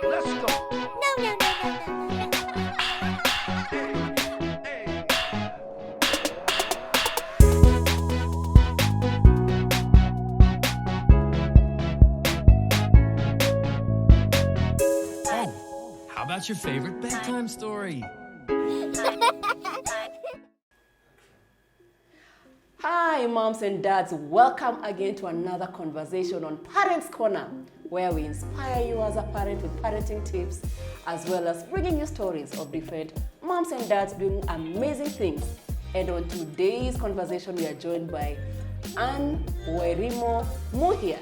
Let's go. No. How about your favorite bedtime story? Hi moms and dads, welcome again to another conversation on Parents Corner, where we inspire you as a parent with parenting tips, as well as bringing you stories of different moms and dads doing amazing things. And on today's conversation, we are joined by Anne Werimo Muhia,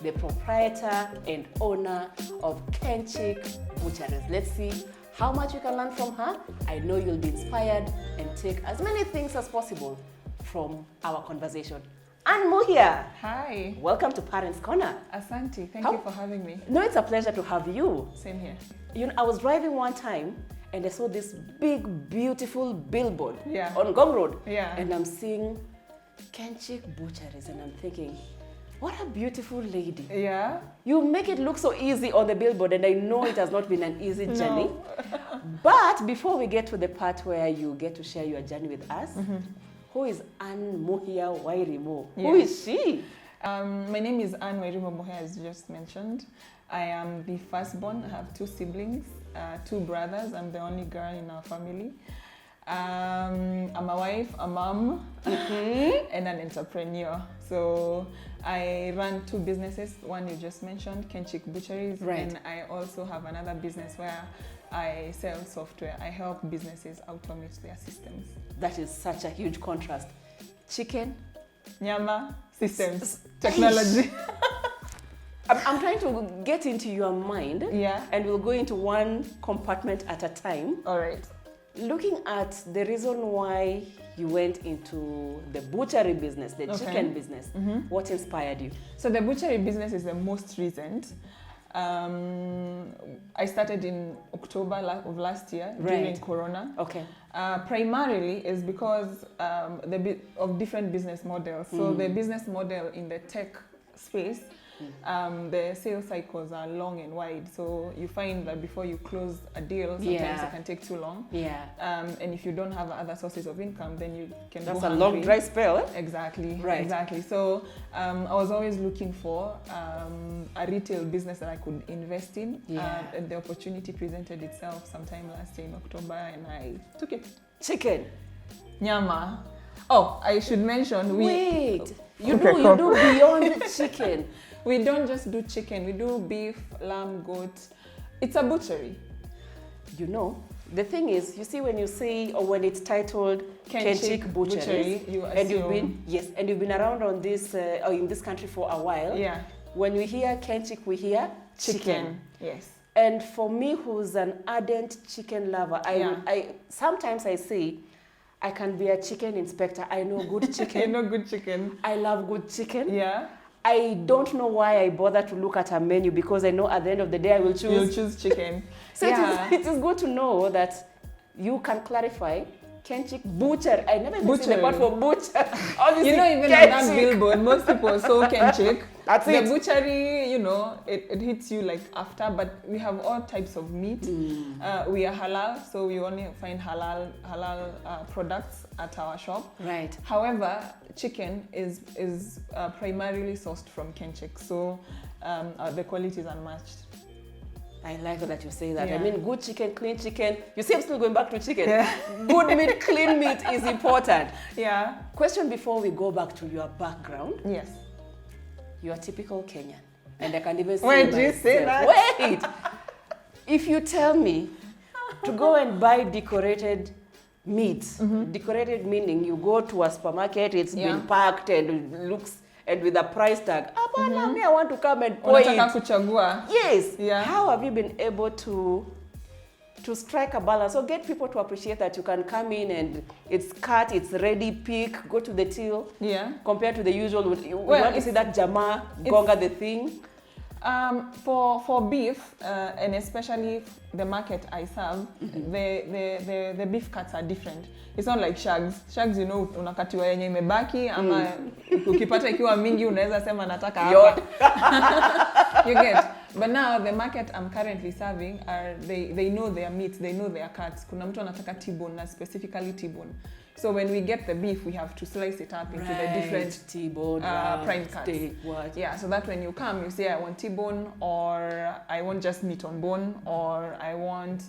the proprietor and owner of Kenchic Butcheries. Let's see how much you can learn from her. I know you'll be inspired and take as many things as possible from our conversation. Anne Muhia. Hi. Welcome to Parents Corner. Asante, thank you for having me. No, it's a pleasure to have you. Same here. You know, I was driving one time and I saw this big, beautiful billboard on Gong Road. Yeah. And I'm seeing Kenchic Butcheries and I'm thinking, what a beautiful lady. Yeah. You make it look so easy on the billboard, and I know it has not been an easy journey. No. But before we get to the part where you get to share your journey with us, who is Anne Muhia Wairimo? Yeah. Who is she? My name is Anne Werimo Muhia, as you just mentioned. I am the firstborn. I have two siblings, two brothers. I'm the only girl in our family. I'm a wife, a mom, and an entrepreneur. So I run two businesses. One you just mentioned, Kenchic Butcheries, and I also have another business where I sell software. I help businesses automate their systems. That is such a huge contrast. Chicken, Nyama, systems, technology. I'm trying to get into your mind, and we'll go into one compartment at a time. All right. Looking at the reason why you went into the butchery business, the chicken business, what inspired you? So the butchery business is the most recent. I started in October of last year during Corona. Okay. Primarily is because of different business models. So the business model in the tech space, the sales cycles are long and wide. So you find that before you close a deal, sometimes it can take too long. Yeah. And if you don't have other sources of income, then you can That's go a hungry. long dry spell. Eh? Exactly. Right. Exactly. So I was always looking for a retail business that I could invest in. And the opportunity presented itself sometime last year in October, and I took it. Chicken. Nyama. Oh, I should mention you do beyond chicken. We don't just do chicken. We do beef, lamb, goat. It's a butchery. You know, the thing is, you see, when you say, or when it's titled Kenchic Butcheries, and you've been around on this or in this country for a while. Yeah. When we hear Kenchic, we hear chicken. Yes. And for me, who's an ardent chicken lover, I sometimes I say, I can be a chicken inspector. I know good chicken. I know good chicken. I love good chicken. Yeah. I don't know why I bother to look at a menu, because I know at the end of the day I will choose. You'll choose chicken. So it is good to know that you can clarify Kenchic Butcher. I never even seen the word for butcher. Obviously, you know, even on that billboard, most people saw Kenchic. That's the it. Butchery, you know, it hits you like after, but we have all types of meat. We are halal, so we only find halal products at our shop. Right. However, chicken is primarily sourced from Kenchic, so the quality is unmatched. I like that you say that. Yeah. I mean, good chicken, clean chicken. You see, I'm still going back to chicken. Yeah. Good meat, clean meat is important. Yeah. Question before we go back to your background. Yes. You're typical Kenyan. And I can even say Wait, do you say that? Wait! If you tell me to go and buy decorated meat, decorated meaning you go to a supermarket, it's been packed and looks, and with a price tag. Me, I want to come and buy it. Kuchagua. Yes. Yeah. How have you been able to strike a balance or get people to appreciate that you can come in and it's cut, it's ready, pick, go to the till? Yeah. Compared to the usual, you want to see that jama gonga the thing? For beef, and especially the market I serve, the beef cuts are different. It's not like shags. Shags, you know, unakatiwa yenye imebaki ama ukipata ikiwa mingi unaweza sema nataka hapa. You get? But now the market I'm currently serving are they know their meats, they know their cuts. Kuna mtu anataka T-bone, na specifically T-bone. So when we get the beef, we have to slice it up into the different T-bone, prime cuts. steak, what? Yeah, so that when you come, you say I want T-bone, or I want just meat on bone, or I want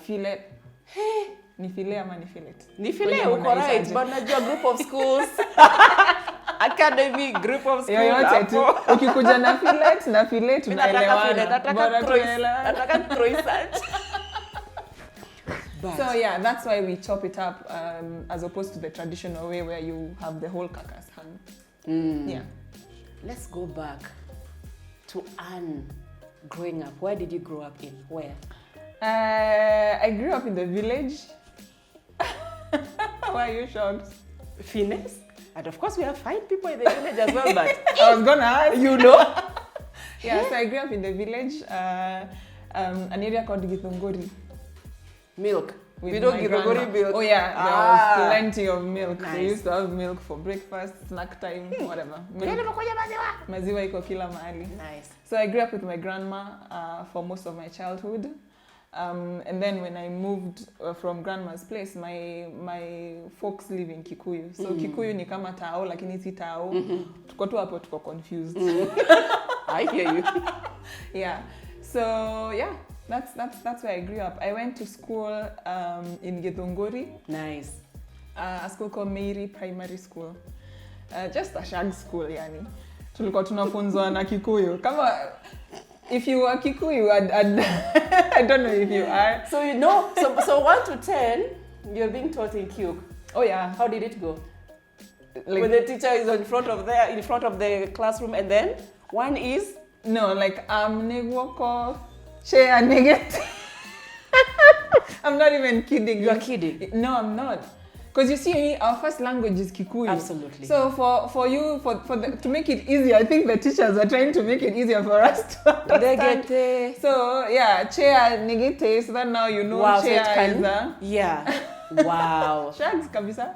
fillet. Hey, ni fillet ama ni fillet? Ni fillet, uko right, but najua group of schools. Academy, group of schools. Yoyote tu. Ukikuja na fillet tunaelewana. Nataka croissant. So yeah, that's why we chop it up as opposed to the traditional way where you have the whole carcass hung. Yeah. Let's go back to Anne growing up. Where did you grow up in? Where? I grew up in the village. Why are you shocked? Finesse? And of course we have fine people in the village as well, but I was gonna ask. You know? Yeah, so I grew up in the village, an area called Githunguri. Milk. With We don't my give a grandma. milk. Oh yeah, there was plenty of milk. Nice. They used to have milk for breakfast, snack time, whatever. Milk. Maziwa iko kila mahali. Nice. So I grew up with my grandma for most of my childhood. And then when I moved from grandma's place, my folks live in Kikuyu. So Kikuyu ni kama Tao, lakini si Tao. Tuko tu hapo tuko confused. I hear you. Yeah. So yeah, that's where I grew up. I went to school in Githunguri. Nice. A school called Meiri Primary School. Just a shag school, yani. Tulikuwa tunafunzwa na Kikuyu. Kama if you are Kikuyu, I don't know if you are. So you know, so 1 to 10, you're being taught in Kyuk. Oh yeah. How did it go? Like, when the teacher is in front of the classroom, and then one is no, like negwoko share negate. I'm not even kidding. You're kidding. No, I'm not. Because you see, our first language is Kikuyu. Absolutely. So to make it easier, I think the teachers are trying to make it easier for us to understand. Negete. So yeah, chair negate. So that now you know wow, chair so is a yeah. Wow. shags kabisa.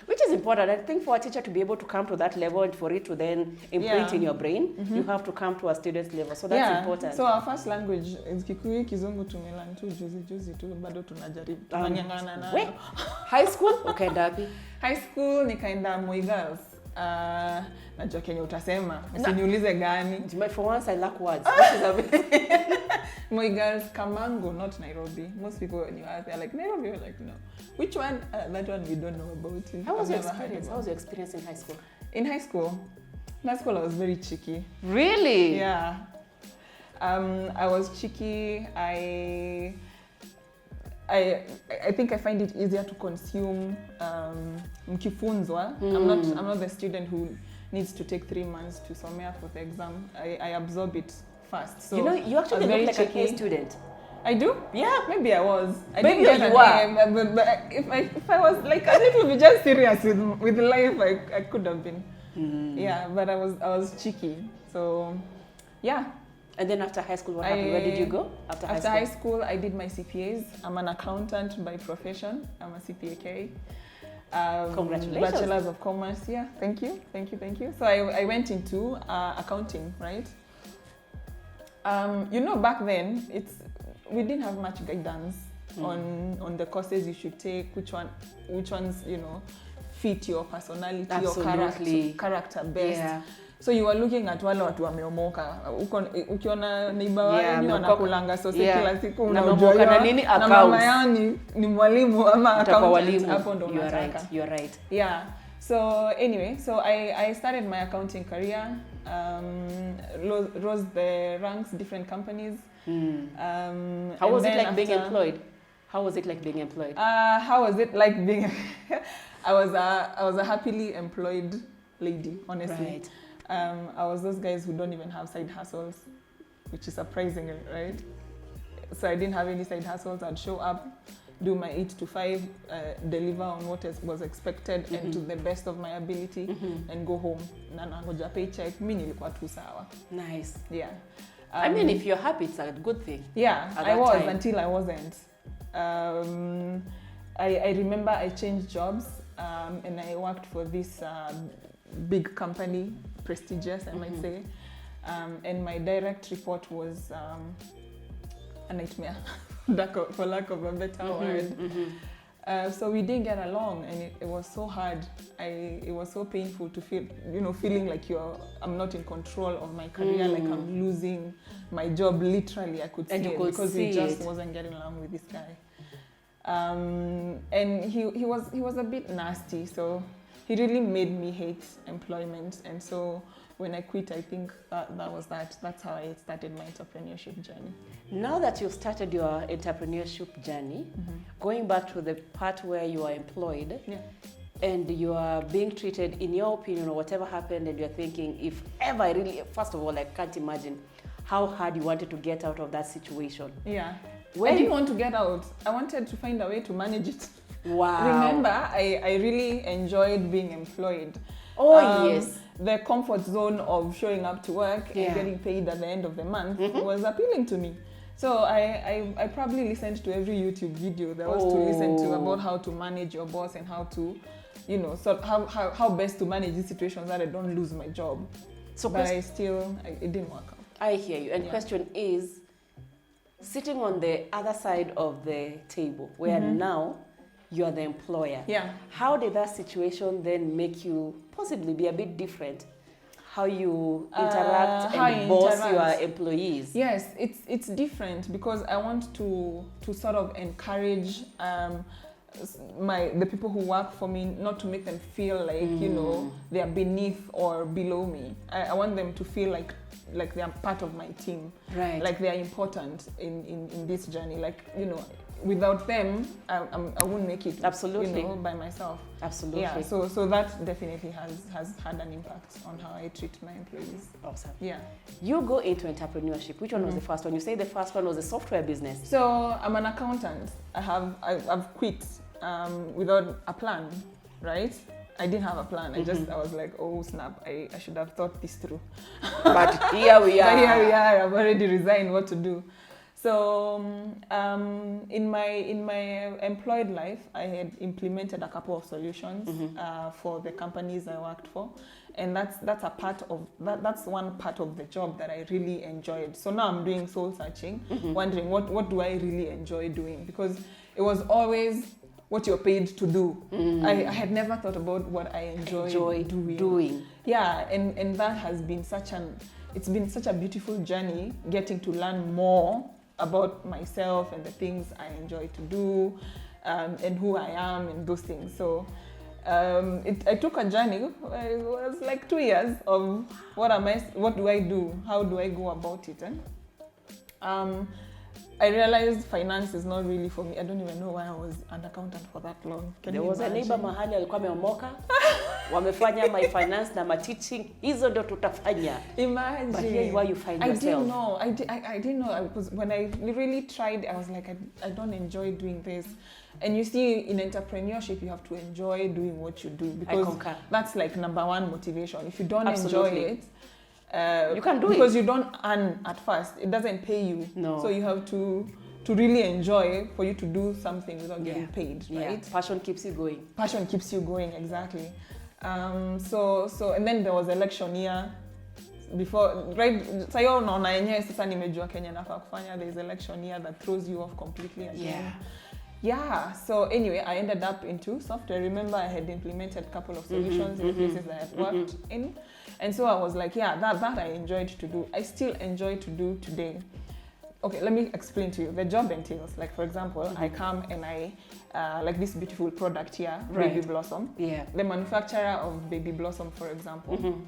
Which is important. I think for a teacher to be able to come to that level and for it to then imprint in your brain, you have to come to a student's level. So that's important. So our first language is Kikuyu, Kizungu tumelan tu juzi tu bado tunajaribu. Tunanyang'ana na. High school? Ukaenda wapi? High school nikaenda Moi Girls. Najua Kenya utasema. Usiniulize gani. For once I lack words. What is amazing? Moi Girls, Kamango, not Nairobi. Most people when you ask, they're like, Nairobi? You're like, no. Which one? That one we don't know about. How was your experience? How was your experience in high school? In high school? In high school I was very cheeky. Really? Yeah. I was cheeky. I think I find it easier to consume mkifunzwa. I'm not the student who needs to take 3 months to somewhere for the exam. I absorb it fast. So you know, you actually look like cheeky. A student. I do? Yeah. Maybe I was. I maybe didn't get you an A, but if I was like a little bit just serious with life, I could have been. Yeah, but I was cheeky. So, yeah. And then after high school, what happened? Where did you go? After high school, I did my CPAs. I'm an accountant by profession. I'm a CPAK. Congratulations. Bachelor's of Commerce. Yeah, thank you. So I went into accounting, right? You know, back then, we didn't have much guidance on the courses you should take, which ones, you know, fit your personality, your character best. Yeah. So you were looking at wale watu wameomoka. Ukiona neighbor wenu anakulanga sose kila siku unajua na nini accounts. Na mama yao ni mwalimu ama accountant. Hapo ndo unataka. You're right. Yeah. So anyway, so I started my accounting career. Rose the ranks, different companies. How was it like being employed? How was it like being employed? I was a happily employed lady, honestly. Right. I was those guys who don't even have side hustles, which is surprising, right? So I didn't have any side hustles. I'd show up, do my 8 to 5, deliver on what was expected and to the best of my ability, and go home. Na nangoja paycheck. Mimi nilikuwa tu sawa. Nice. Yeah. I mean, if you're happy, it's a good thing. Yeah, I was time. Until I wasn't. I remember I changed jobs and I worked for this big company, prestigious, I might say. And my direct report was a nightmare, for lack of a better word. So we didn't get along, and it was so hard. It was so painful to feel, feeling like I'm not in control of my career, like I'm losing my job. Literally, I could see it because we just wasn't getting along with this guy. And he was a bit nasty, so he really made me hate employment. And so when I quit, I think that was that. That's how I started my entrepreneurship journey. Now that you've started your entrepreneurship journey, going back to the part where you are employed, and you are being treated, in your opinion, or whatever happened, and you're thinking, if ever I really, first of all, I can't imagine how hard you wanted to get out of that situation. Yeah. I didn't want to get out. I wanted to find a way to manage it. Wow. Remember, I really enjoyed being employed. Oh, yes. The comfort zone of showing up to work and getting paid at the end of the month was appealing to me. So I probably listened to every YouTube video there was to listen to about how to manage your boss and how to, how best to manage these situations that I don't lose my job. So, but it didn't work out. I hear you. And question is, sitting on the other side of the table, where now you are the employer. Yeah. How did that situation then make you possibly be a bit different? How you interact and boss your employees? Yes, it's different because I want to sort of encourage the people who work for me, not to make them feel like they are beneath or below me. I want them to feel like they are part of my team, right? Like they are important in this journey. Like without them, I wouldn't make it. Absolutely. By myself. Absolutely. Yeah. So that definitely has had an impact on how I treat my employees. Awesome. Yeah. You go into entrepreneurship. Which one was the first one? You say the first one was a software business. So I'm an accountant. I've quit without a plan, right? I didn't have a plan. I was like, oh snap, I should have thought this through. But here we are. I've already resigned what to do. So in my employed life, I had implemented a couple of solutions for the companies I worked for, and that's one part of the job that I really enjoyed. So now I'm doing soul searching, wondering what do I really enjoy doing, because it was always what you're paid to do. I had never thought about what I enjoy doing. Yeah, and that has been it's been such a beautiful journey, getting to learn more about myself and the things I enjoy to do, and who I am and those things. So I took a journey. It was like 2 years of what do I do? How do I go about it? I realized finance is not really for me. I don't even know why I was an accountant for that long. There was a neighbor mahali alikuwa ameomoka, wamefanya my finance na my teaching, hizo ndo tutafanya. Imagine. But here you are, you find yourself. I didn't know. Because when I really tried, I was like, I don't enjoy doing this. And you see, in entrepreneurship, you have to enjoy doing what you do, because that's like number one motivation. If you don't enjoy it, you can do it because you don't earn at first. It doesn't pay you. No. So you have to really enjoy for you to do something without getting paid, right? Yeah. Passion keeps you going. Passion keeps you going, exactly. So and then there was election year before, right? Sayo naona yenyewe sasa nimejua Kenya nafaa kufanya. There's election year that throws you off completely again. Yeah, so anyway, I ended up into software. Remember, I had implemented a couple of solutions in the places I had worked in. And so I was like, that I enjoyed to do. I still enjoy to do today. Okay, let me explain to you. The job entails, like for example, I come and I, like this beautiful product here, Baby Blossom. Yeah. The manufacturer of Baby Blossom, for example.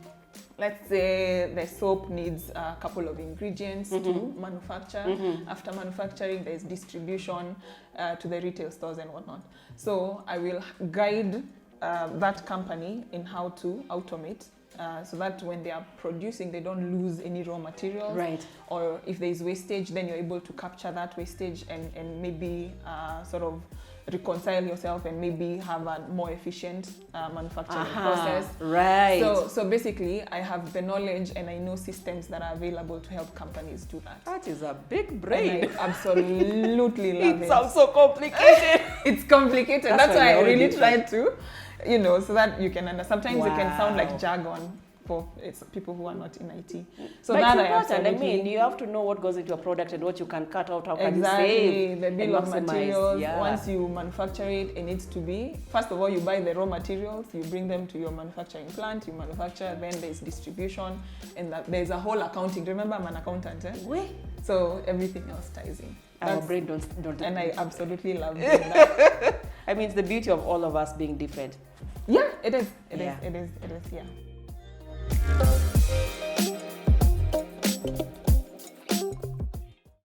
Let's say the soap needs a couple of ingredients to manufacture. After manufacturing, there's distribution to the retail stores and whatnot. So I will guide that company in how to automate, so that when they are producing, they don't lose any raw materials. Right. Or if there is wastage, then you're able to capture that wastage and maybe sort of reconcile yourself and maybe have a more efficient manufacturing process. Right. So basically, I have the knowledge and I know systems that are available to help companies do that. That is a big brain. And I absolutely love it. It sounds so complicated. It's complicated. That's why I really tried to, so that you can understand. Sometimes it can sound like jargon. for it's people who are not in IT. So But that it's I important. I absolutely mean, you have to know what goes into a product and what you can cut out, how can exactly you save the bill of and maximize. materials. Yeah. Once you manufacture it, it needs to be first of all you buy the raw materials, you bring them to your manufacturing plant, you manufacture, then there's distribution, and there's a whole accounting. Remember, I'm an accountant, Wait. so everything else ties in. Our brain don't. And I absolutely love doing that. I mean, it's the beauty of all of us being different. Yeah, it is. It Yeah. is. Yeah.